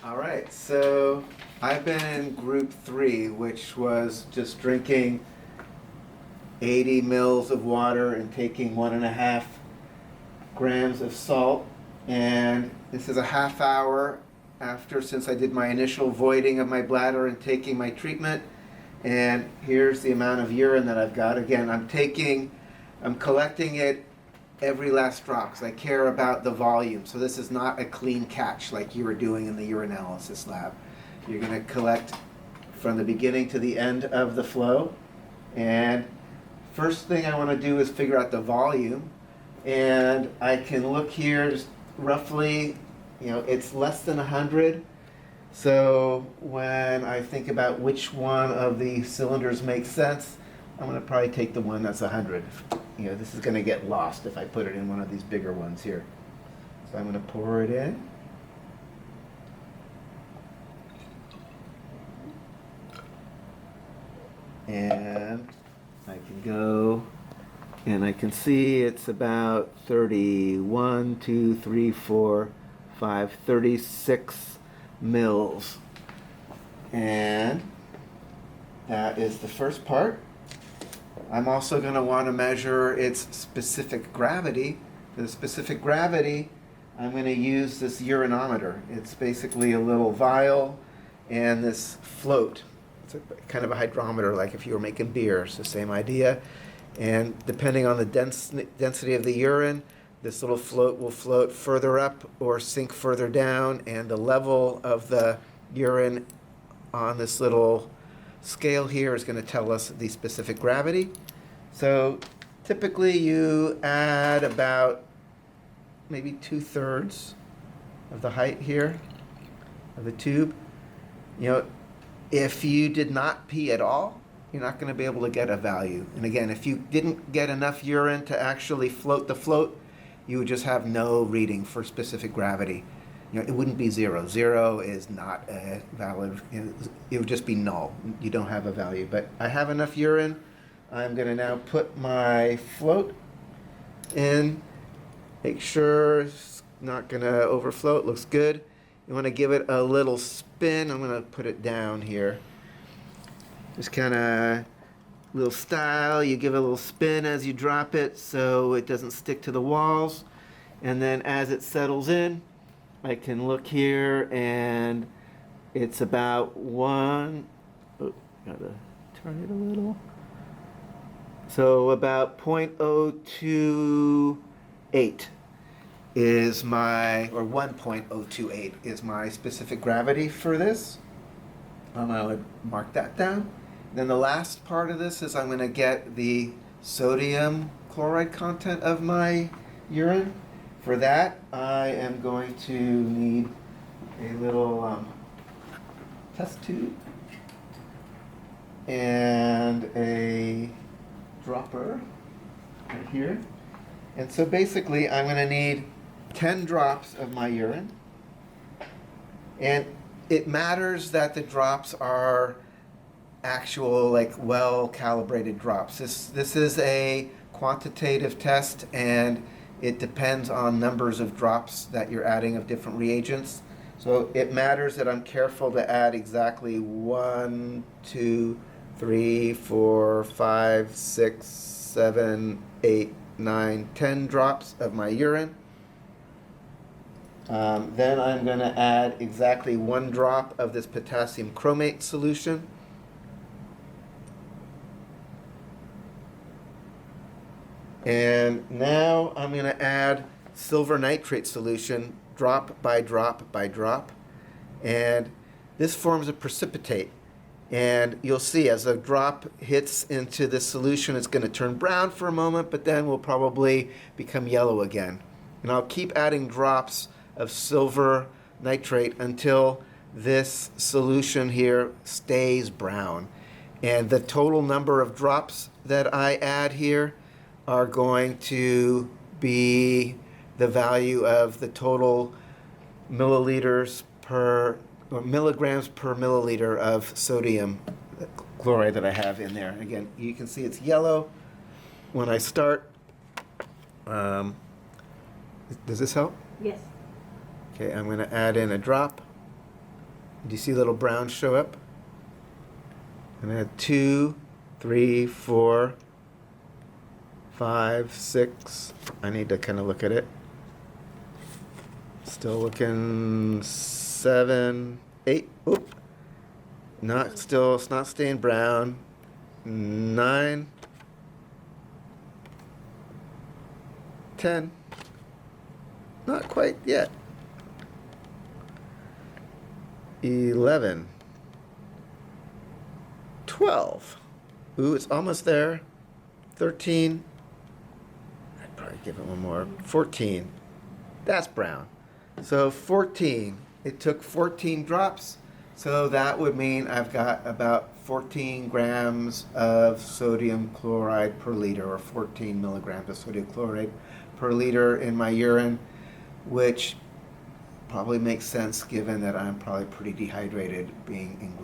All right, so I've been in group 3, which was just drinking 80 mils of water and taking 1.5 grams of salt. And this is a half hour after, since I did my initial voiding of my bladder and taking my treatment. And here's the amount of urine that I've got. Again, I'm collecting it every last drop because I care about the volume. So this is not a clean catch like you were doing in the urinalysis lab. You're going to collect from the beginning to the end of the flow. And first thing I want to do is figure out the volume. And I can look here, just roughly, it's less than 100. So when I think about which one of the cylinders makes sense, I'm going to probably take the one that's 100. This is going to get lost if I put it in one of these bigger ones here. So I'm going to pour it in. And I can go, and I can see it's about 31, 2, 3, 4, 5, 36 mils. And that is the first part. I'm also going to want to measure its specific gravity. For the specific gravity, I'm going to use this urinometer. It's basically a little vial and this float. It's kind of a hydrometer, like if you were making beer. It's the same idea. And depending on the density of the urine, this little float will float further up or sink further down, and the level of the urine on this little scale here is going to tell us the specific gravity. So typically you add about maybe 2/3 of the height here of the tube. If you did not pee at all, you're not going to be able to get a value. And again, if you didn't get enough urine to actually float the float, you would just have no reading for specific gravity. It wouldn't be 0. 0 is not a valid, it would just be null. You don't have a value. But I have enough urine. I'm going to now put my float in, make sure it's not going to overflow. It looks good. You want to give it a little spin. I'm going to put it down here. Just kind of little style. You give it a little spin as you drop it so it doesn't stick to the walls. And then as it settles in, I can look here, and it's about gotta turn it a little. So about 0.028 is my, or 1.028 is my specific gravity for this. I would mark that down. Then the last part of this is I'm going to get the sodium chloride content of my urine. For that, I am going to need a little test tube and a dropper right here. And so basically, I'm going to need 10 drops of my urine. And it matters that the drops are actual, well-calibrated drops. This is a quantitative test, and it depends on numbers of drops that you're adding of different reagents. So it matters that I'm careful to add exactly 1, 2, 3, 4, 5, 6, 7, 8, 9, 10 drops of my urine. Then I'm going to add exactly 1 drop of this potassium chromate solution. And now I'm going to add silver nitrate solution drop by drop by drop. And this forms a precipitate. And you'll see as a drop hits into this solution, it's going to turn brown for a moment, but then will probably become yellow again. And I'll keep adding drops of silver nitrate until this solution here stays brown. And the total number of drops that I add here are going to be the value of the total milligrams per milliliter of sodium chloride that I have in there. Again, you can see it's yellow when I start. Does this help? Yes. Okay, I'm going to add in a drop. Do you see little browns show up? And I had 2, 3, 4, 5, 6. I need to kind of look at it. Still looking 7, 8. Oop. Not still, it's not staying brown. 9, 10. Not quite yet. 11, 12. Ooh, it's almost there. 13. I'd probably give it one more. 14. That's brown. So 14. It took 14 drops. So that would mean I've got about 14 grams of sodium chloride per liter, or 14 milligrams of sodium chloride per liter in my urine, which probably makes sense given that I'm probably pretty dehydrated being in